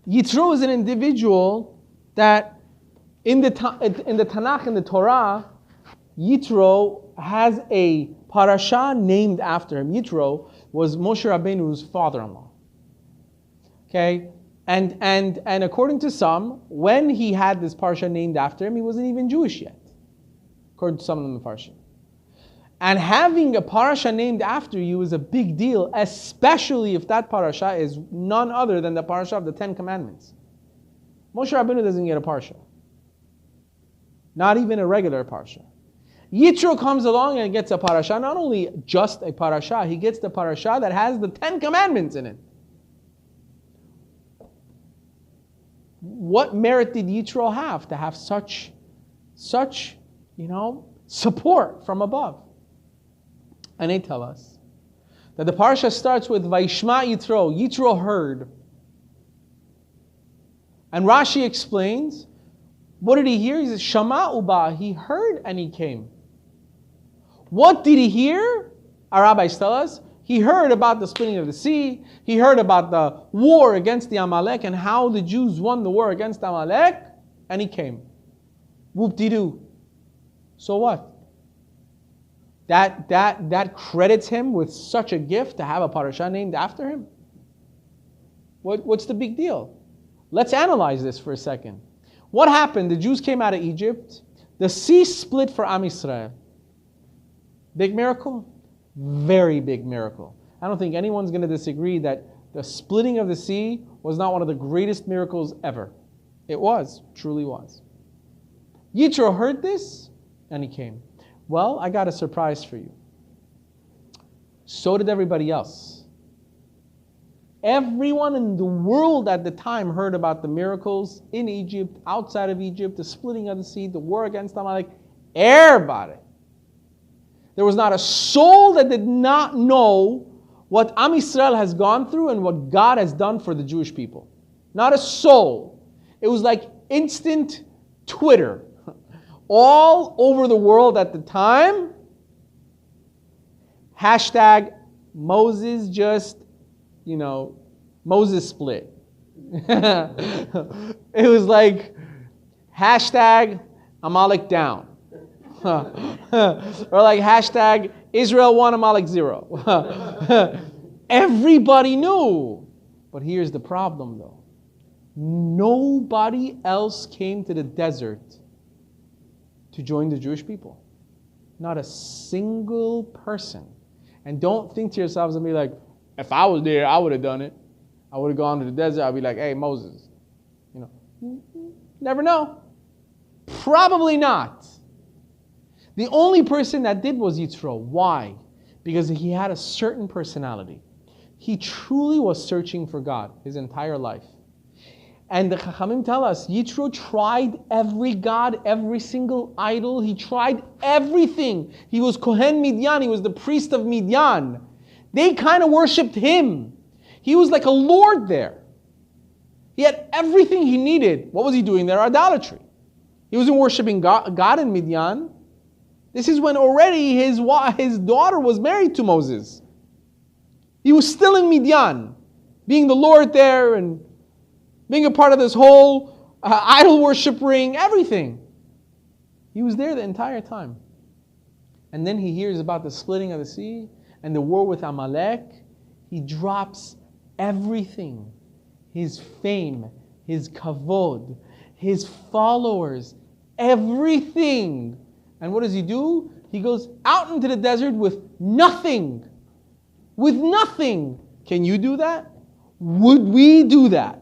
Yitro is an individual that in the Tanakh, in the Torah, Yitro has a parasha named after him. Yitro was Moshe Rabbeinu's father-in-law. Okay? And according to some, when he had this parasha named after him, he wasn't even Jewish yet. According to some of the Mefarshim. And having a parasha named after you is a big deal, especially if that parasha is none other than the parasha of the 10 Commandments. Moshe Rabbeinu doesn't get a parasha. Not even a regular parasha. Yitro comes along and gets a parasha. Not only just a parasha, he gets the parasha that has the 10 Commandments in it. What merit did Yitro have to have such, support from above? And they tell us that the parasha starts with Vayishma Yitro. Yitro heard. And Rashi explains, what did he hear? He says, Shama Uba. He heard and he came. What did he hear? Our rabbis tell us, he heard about the splitting of the sea. He heard about the war against the Amalek and how the Jews won the war against Amalek. And he came. Whoop-de-doo. So what? That credits him with such a gift to have a parasha named after him? What's the big deal? Let's analyze this for a second. What happened? The Jews came out of Egypt. The sea split for Am Yisrael. Big miracle? Very big miracle. I don't think anyone's going to disagree that the splitting of the sea was not one of the greatest miracles ever. It was, truly was. Yitro heard this and he came. Well, I got a surprise for you. So did everybody else. Everyone in the world at the time heard about the miracles in Egypt, outside of Egypt, the splitting of the sea, the war against Amalek. Everybody. There was not a soul that did not know what Am Yisrael has gone through and what God has done for the Jewish people. Not a soul. It was like instant Twitter. All over the world at the time, hashtag Moses just, Moses split. It was like hashtag Amalek down. Or like hashtag Israel 1, Amalek 0. Everybody knew. But here's the problem though. Nobody else came to the desert to join the Jewish people. Not a single person. And don't think to yourselves and be like, if I was there, I would have done it. I would have gone to the desert. I'd be like, hey, Moses. Never know. Probably not. The only person that did was Yitro. Why? Because he had a certain personality. He truly was searching for God his entire life. And the Chachamim tell us, Yitro tried every god, every single idol. He tried everything. He was Kohen Midian. He was the priest of Midian. They kind of worshipped him. He was like a lord there. He had everything he needed. What was he doing there? Idolatry. He wasn't worshiping God in Midian. This is when already his daughter was married to Moses. He was still in Midian, being the lord there and being a part of this whole idol worship ring, everything. He was there the entire time. And then he hears about the splitting of the sea and the war with Amalek. He drops everything. His fame, his kavod, his followers, everything. And what does he do? He goes out into the desert with nothing. With nothing. Can you do that? Would we do that?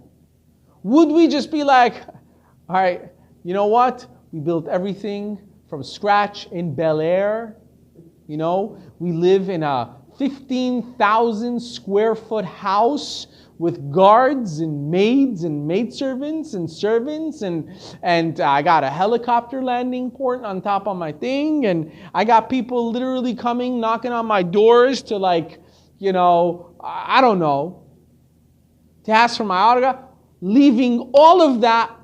Would we just be like, all right, you know what? We built everything from scratch in Bel Air. We live in a 15,000 square foot house with guards and maids and maidservants and servants and I got a helicopter landing port on top of my thing and I got people literally coming, knocking on my doors to I don't know, to ask for my autograph. Leaving all of that,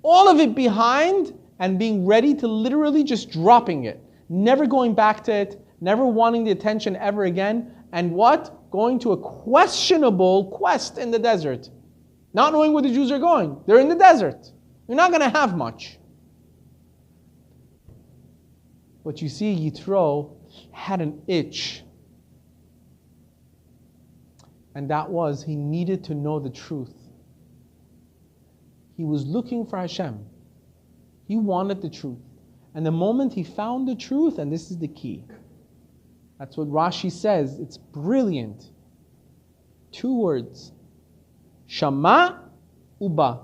all of it behind and being ready to literally just dropping it. Never going back to it, never wanting the attention ever again. And what? Going to a questionable quest in the desert. not knowing where the Jews are going. They're in the desert. You're not going to have much. But you see, Yitro had an itch. And that was, he needed to know the truth. He was looking for Hashem. He wanted the truth. And the moment he found the truth, and this is the key. That's what Rashi says. It's brilliant. 2 words. Shama uba.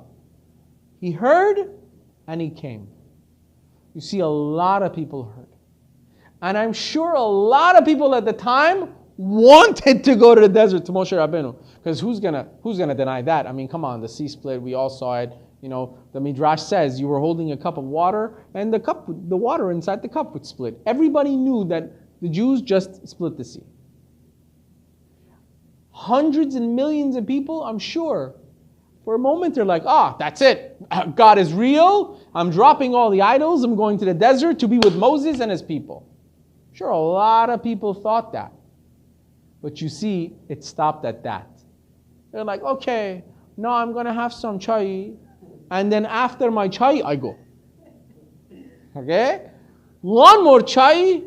He heard and he came. You see, a lot of people heard. And I'm sure a lot of people at the time wanted to go to the desert to Moshe Rabbeinu. Because who's gonna deny that? I mean, come on, the sea split, we all saw it. You know, the Midrash says you were holding a cup of water and the water inside the cup would split. Everybody knew that the Jews just split the sea. Hundreds and millions of people, I'm sure, for a moment they're like, that's it. God is real. I'm dropping all the idols. I'm going to the desert to be with Moses and his people. Sure, a lot of people thought that. But you see, it stopped at that. They're like, okay, now I'm going to have some chai. And then after my chai, I go. Okay? One more chai,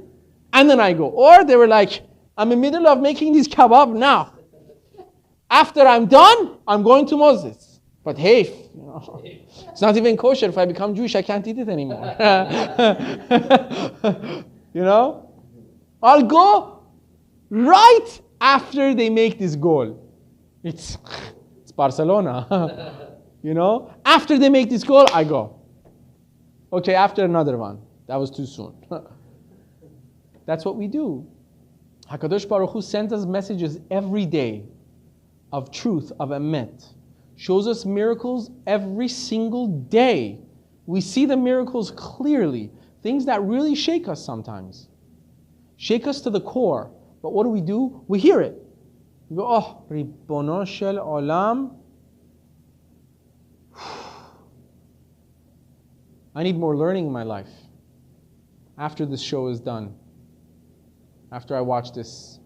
and then I go. Or they were like, I'm in the middle of making this kebab now. After I'm done, I'm going to Moses. But hey, it's not even kosher. If I become Jewish, I can't eat it anymore. I'll go right after they make this goal. It's Barcelona. After they make this goal, I go. Okay, after another one. That was too soon. That's what we do. HaKadosh Baruch Hu sends us messages every day of truth, of emet. Shows us miracles every single day. We see the miracles clearly. Things that really shake us sometimes. Shake us to the core. But what do? We hear it. We go, Ribbono shel olam. I need more learning in my life. After this show is done. After I watch this,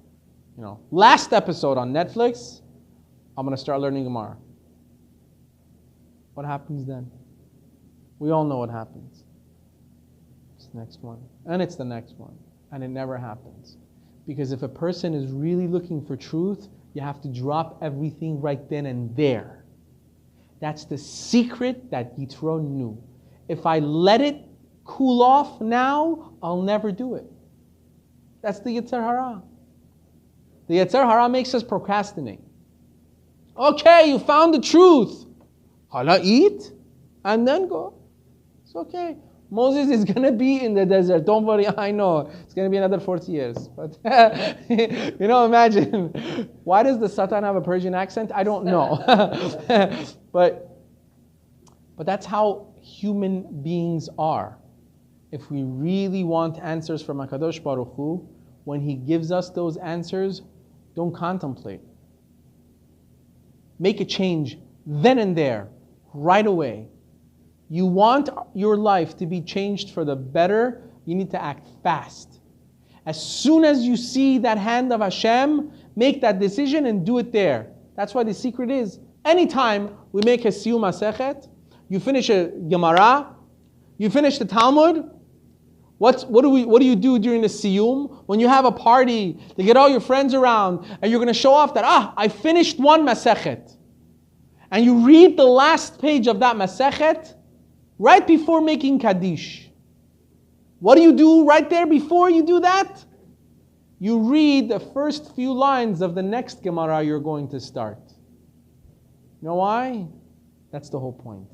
last episode on Netflix, I'm going to start learning Gemara. What happens then? We all know what happens. It's the next one. And it's the next one. And it never happens. Because if a person is really looking for truth, you have to drop everything right then and there. That's the secret that Yitro knew. If I let it cool off now, I'll never do it. That's the Yetzer Hara. The Yetzer Hara makes us procrastinate. Okay, you found the truth. Hala, eat and then go. It's okay. Moses is going to be in the desert. Don't worry, I know. It's going to be another 40 years. But, imagine. Why does the Satan have a Persian accent? I don't know. But that's how human beings are. If we really want answers from HaKadosh Baruch Hu, when He gives us those answers, don't contemplate. Make a change then and there, right away. You want your life to be changed for the better, you need to act fast. As soon as you see that hand of Hashem, make that decision and do it there. That's why the secret is, anytime we make a Siyum Masechet, you finish a Gemara, you finish the Talmud, what do you do during the Siyum? When you have a party, to get all your friends around, and you're going to show off that, I finished one Masechet. And you read the last page of that Masechet, right before making Kaddish. What do you do right there before you do that? You read the first few lines of the next Gemara you're going to start. You know why? That's the whole point.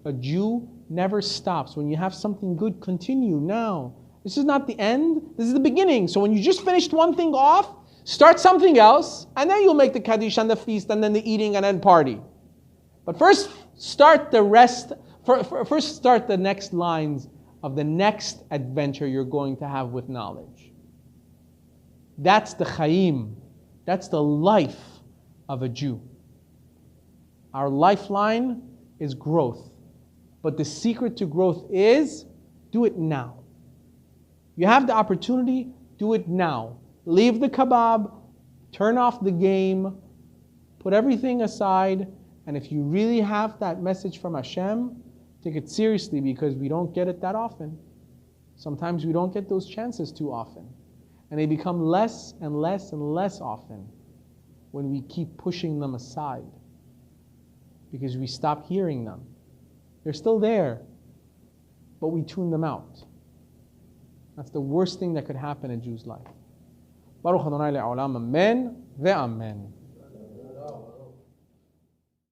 A Jew never stops. When you have something good, continue now. This is not the end. This is the beginning. So when you just finished one thing off, start something else, and then you'll make the Kaddish and the feast, and then the eating, and then party. But first, start the rest. First, start the next lines of the next adventure you're going to have with knowledge. That's the Chaim. That's the life of a Jew. Our lifeline is growth. But the secret to growth is, do it now. You have the opportunity, do it now. Leave the kebab, turn off the game, put everything aside, And if you really have that message from Hashem, take it seriously, because we don't get it that often. Sometimes we don't get those chances too often. And they become less and less and less often when we keep pushing them aside, because we stop hearing them. They're still there, but we tune them out. That's the worst thing that could happen in a Jew's life. Baruch Adonai le'olam, amen ve'amen.